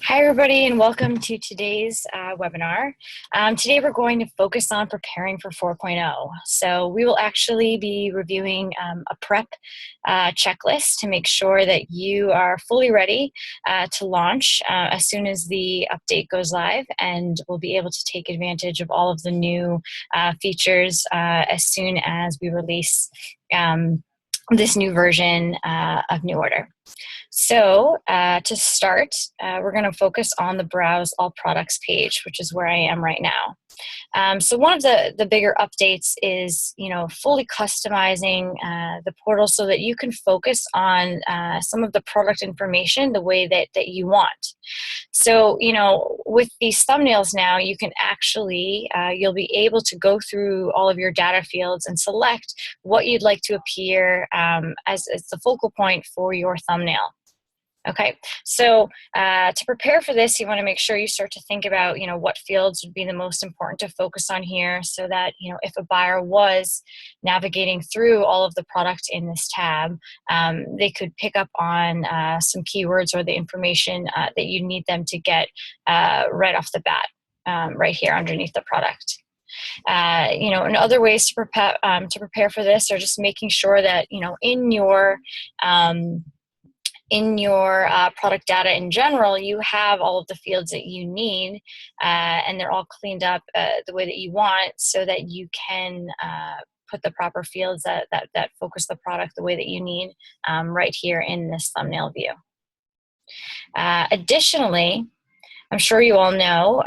Hi, everybody, and welcome to today's webinar. Today, we're going to focus on preparing for 4.0. So we will actually be reviewing a prep checklist to make sure that you are fully ready to launch as soon as the update goes live, and we'll be able to take advantage of all of the new features as soon as we release this new version of NuORDER. So to start, we're going to focus on the Browse All Products page, which is where I am right now. So one of the bigger updates is, fully customizing the portal so that you can focus on some of the product information the way that you want. So, with these thumbnails now, you can actually, you'll be able to go through all of your data fields and select what you'd like to appear as the focal point for your thumbnail. Okay, so to prepare for this, you want to make sure you start to think about, what fields would be the most important to focus on here so that, if a buyer was navigating through all of the product in this tab, they could pick up on some keywords or the information that you need them to get right off the bat, right here underneath the product. And other ways to prepare for this are just making sure that, in your product data in general, you have all of the fields that you need, and they're all cleaned up the way that you want so that you can put the proper fields that focus the product the way that you need right here in this thumbnail view. Additionally, I'm sure you all know,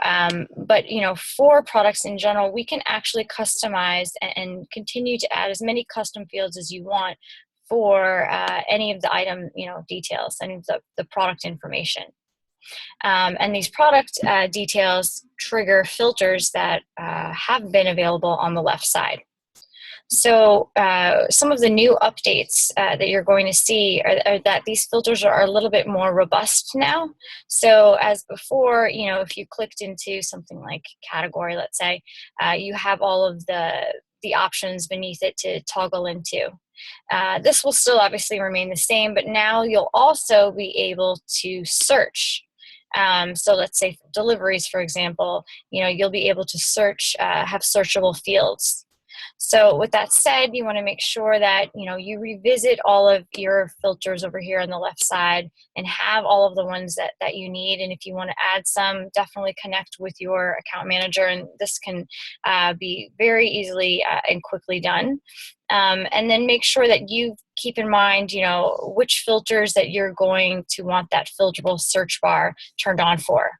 but for products in general, we can actually customize and continue to add as many custom fields as you want for any of the item, details, any of the product information. And these product details trigger filters that have been available on the left side. So some of the new updates that you're going to see are that these filters are a little bit more robust now. So as before, if you clicked into something like category, let's say, you have all of the options beneath it to toggle into. This will still obviously remain the same, but now you'll also be able to search. So let's say for deliveries, for example, you'll be able to search, have searchable fields. So with that said, you want to make sure that, you revisit all of your filters over here on the left side and have all of the ones that you need. And if you want to add some, definitely connect with your account manager, and this can be very easily and quickly done. And then make sure that you keep in mind, which filters that you're going to want that filterable search bar turned on for.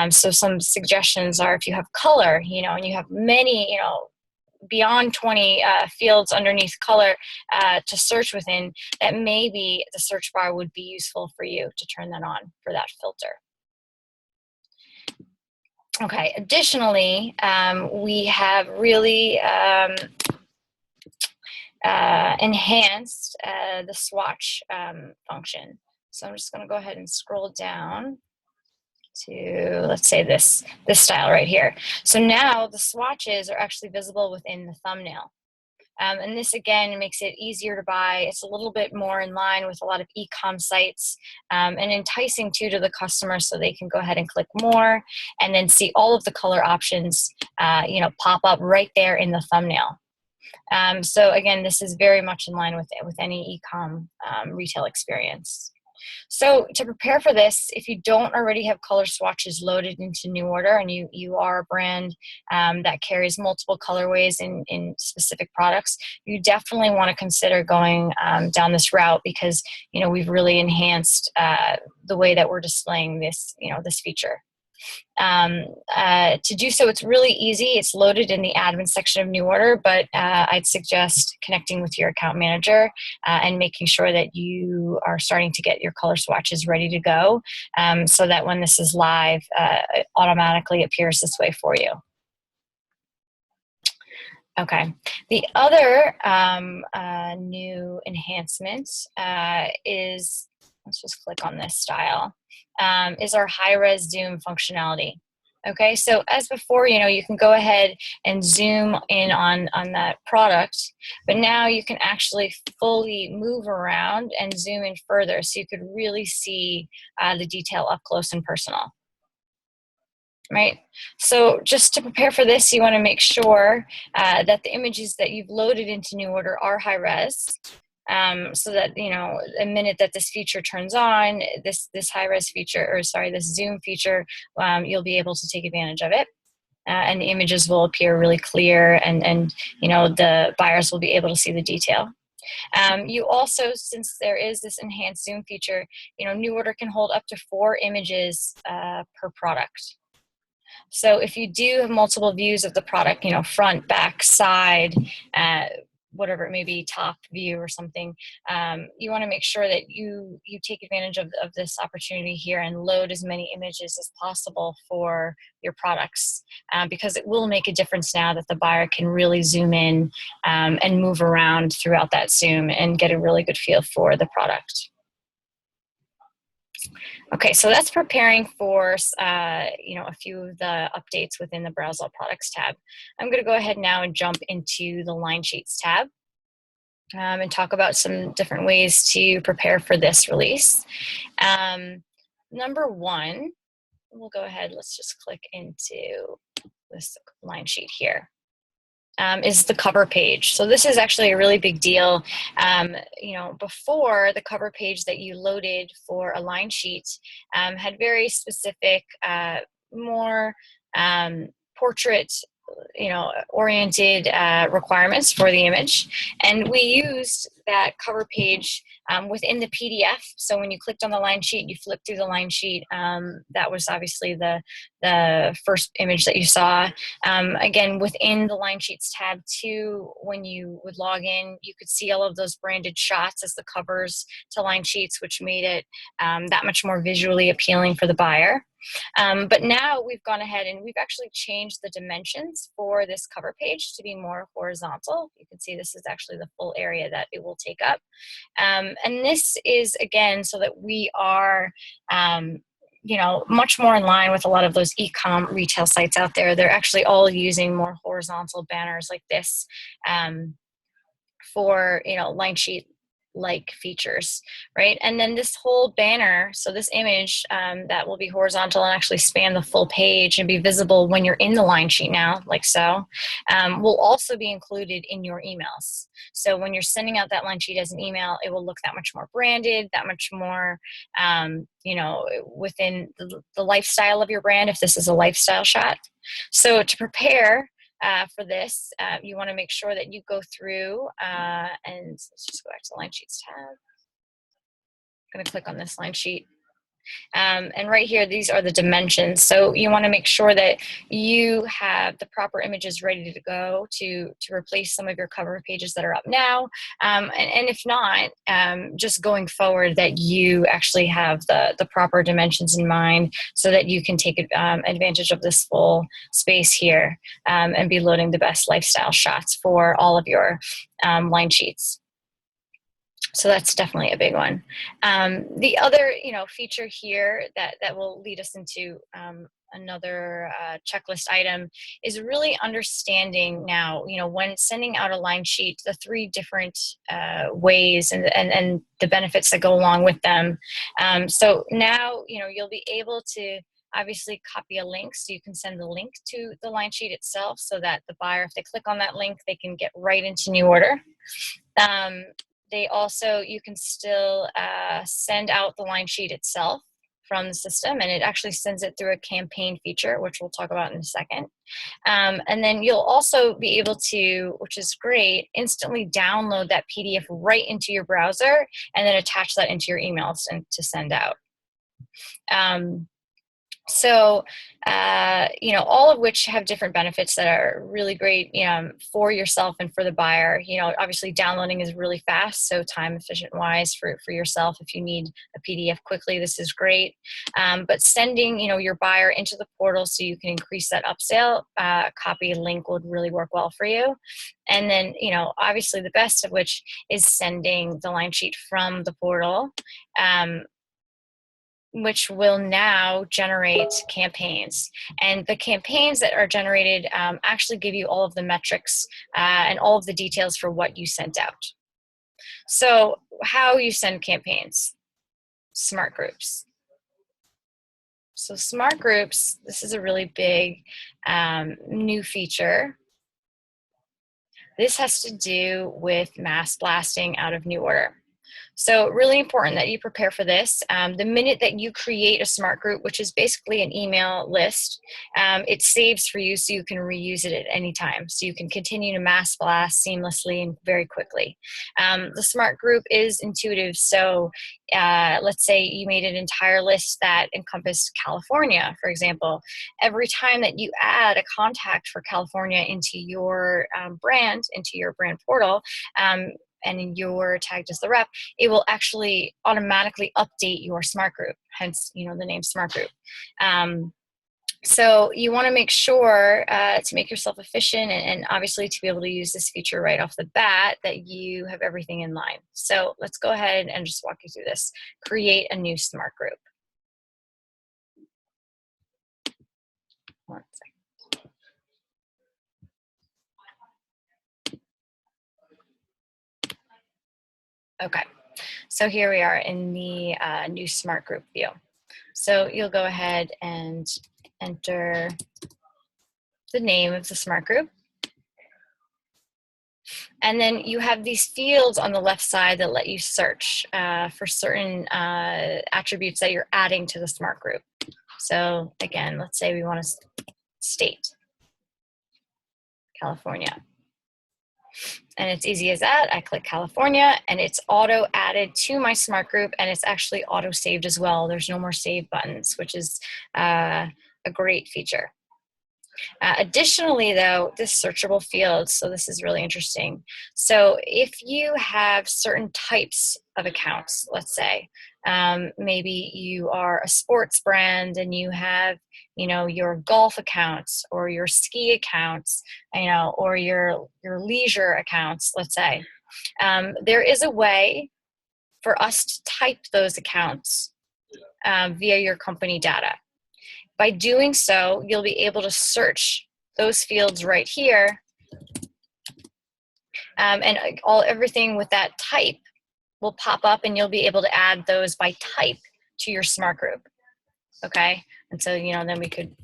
So some suggestions are if you have color, and you have many, beyond 20 fields underneath color to search within, that maybe the search bar would be useful for you to turn that on for that filter. Okay, additionally, we have really enhanced the swatch function. So I'm just going to go ahead and scroll down to, let's say, this style right here. So now the swatches are actually visible within the thumbnail. And this, again, makes it easier to buy. It's a little bit more in line with a lot of e-com sites, and enticing too to the customer, so they can go ahead and click more and then see all of the color options pop up right there in the thumbnail. So again, this is very much in line with any e-com retail experience. So to prepare for this, if you don't already have color swatches loaded into NuORDER, and you are a brand that carries multiple colorways in specific products, you definitely want to consider going down this route, because we've really enhanced the way that we're displaying this this feature. To do so, it's really easy. It's loaded in the admin section of NuORDER, but I'd suggest connecting with your account manager and making sure that you are starting to get your color swatches ready to go, so that when this is live, it automatically appears this way for you. Okay, the other new enhancement is, let's just click on this style, is our high-res zoom functionality. Okay, so as before, you can go ahead and zoom in on that product, but now you can actually fully move around and zoom in further so you could really see the detail up close and personal. Right, so just to prepare for this, you want to make sure that the images that you've loaded into NuORDER are high res, so that the minute that this feature turns on, this high res feature, or sorry, this zoom feature, you'll be able to take advantage of it, and the images will appear really clear, and the buyers will be able to see the detail. You also, since there is this enhanced zoom feature, NuORDER can hold up to 4 images per product. So if you do have multiple views of the product, front, back, side, whatever it may be, top view or something, you want to make sure that you take advantage of this opportunity here and load as many images as possible for your products, because it will make a difference now that the buyer can really zoom in and move around throughout that zoom and get a really good feel for the product. Okay, so that's preparing for a few of the updates within the Browse All Products tab. I'm going to go ahead now and jump into the Line Sheets tab and talk about some different ways to prepare for this release. Number one, we'll go ahead, let's just click into this line sheet here. Is the cover page. So this is actually a really big deal. Before, the cover page that you loaded for a line sheet had very specific, more portrait oriented requirements for the image, and we used that cover page within the PDF. So when you clicked on the line sheet, you flipped through the line sheet. That was obviously the first image that you saw. Again, within the line sheets tab too, when you would log in, you could see all of those branded shots as the covers to line sheets, which made it that much more visually appealing for the buyer. But now we've gone ahead and we've actually changed the dimensions for this cover page to be more horizontal. You can see this is actually the full area that it will take up. And this is, again, so that we are much more in line with a lot of those e-com retail sites out there. They're actually all using more horizontal banners like this for line sheet like features, right? And then this whole banner, so this image that will be horizontal and actually span the full page and be visible when you're in the line sheet now, like so, will also be included in your emails. So when you're sending out that line sheet as an email, it will look that much more branded, that much more within the lifestyle of your brand, if this is a lifestyle shot. So to prepare for this, you want to make sure that you go through and let's just go back to the line sheets tab. I'm going to click on this line sheet. And right here, these are the dimensions. So you want to make sure that you have the proper images ready to go to replace some of your cover pages that are up now. And if not, just going forward, that you actually have the proper dimensions in mind so that you can take advantage of this full space here and be loading the best lifestyle shots for all of your line sheets. So that's definitely a big one. The other, feature here that will lead us into another checklist item is really understanding now, when sending out a line sheet, the 3 different ways and the benefits that go along with them. So now, you'll be able to obviously copy a link, so you can send the link to the line sheet itself so that the buyer, if they click on that link, they can get right into NuORDER. You can still send out the line sheet itself from the system, and it actually sends it through a campaign feature, which we'll talk about in a second. And then you'll also be able to, which is great, instantly download that PDF right into your browser and then attach that into your emails and to send out. So, all of which have different benefits that are really great, for yourself and for the buyer. Obviously downloading is really fast, so time efficient wise for yourself. If you need a PDF quickly, this is great. But sending, your buyer into the portal so you can increase that upsell, copy link would really work well for you. And then, obviously the best of which is sending the line sheet from the portal. which will now generate campaigns. And the campaigns that are generated actually give you all of the metrics and all of the details for what you sent out. So how you send campaigns, smart groups. So smart groups, this is a really big new feature. This has to do with mass blasting out of NuORDER. So really important that you prepare for this. The minute that you create a smart group, which is basically an email list, it saves for you so you can reuse it at any time. So you can continue to mass blast seamlessly and very quickly. The smart group is intuitive. So let's say you made an entire list that encompassed California, for example. Every time that you add a contact for California into your brand, into your brand portal, and you're tagged as the rep, it will actually automatically update your smart group, hence, you know, the name smart group. So you want to make sure to make yourself efficient and obviously to be able to use this feature right off the bat that you have everything in line. So let's go ahead and just walk you through this. Create a new smart group. One second. Okay, so here we are in the new smart group view. So you'll go ahead and enter the name of the smart group. And then you have these fields on the left side that let you search for certain attributes that you're adding to the smart group. So again, let's say we want to state, California. And it's easy as that. I click California and it's auto added to my smart group, and it's actually auto saved as well. There's no more save buttons, which is a great feature. Additionally, though, this searchable fields, so this is really interesting. So if you have certain types of accounts, let's say, maybe you are a sports brand and you have, you know, your golf accounts or your ski accounts, you know, or your leisure accounts, let's say. There is a way for us to type those accounts via your company data. By doing so, you'll be able to search those fields right here, and everything with that type will pop up, and you'll be able to add those by type to your smart group. Okay, and so, you know, then we could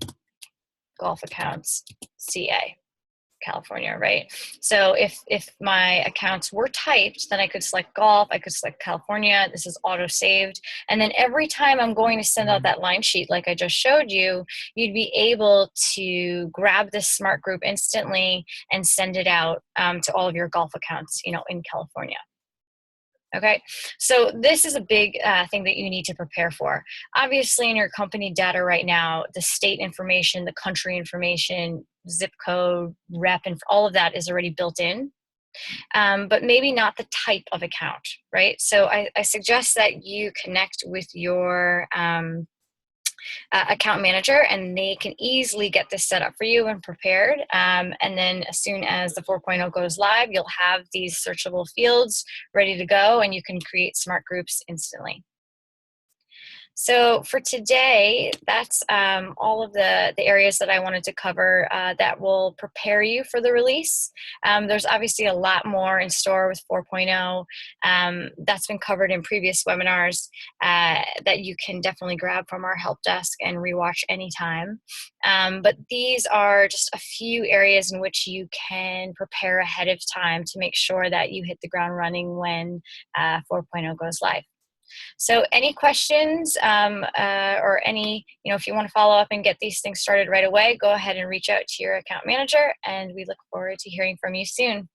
golf accounts CA. California, right? So if my accounts were typed, then I could select golf, I could select California, this is auto saved. And then every time I'm going to send out that line sheet like I just showed you, you'd be able to grab this smart group instantly and send it out to all of your golf accounts, you know, in California. Okay, so this is a big thing that you need to prepare for. Obviously, in your company data right now, the state information, the country information, zip code, rep, and all of that is already built in, but maybe not the type of account, right? So I suggest that you connect with your account manager, and they can easily get this set up for you and prepared. And then as soon as the 4.0 goes live, you'll have these searchable fields ready to go, and you can create smart groups instantly. So for today, that's all of the areas that I wanted to cover that will prepare you for the release. There's obviously a lot more in store with 4.0 that's been covered in previous webinars that you can definitely grab from our help desk and rewatch anytime. But these are just a few areas in which you can prepare ahead of time to make sure that you hit the ground running when 4.0 goes live. So any questions or any, you know, if you want to follow up and get these things started right away, go ahead and reach out to your account manager, and we look forward to hearing from you soon.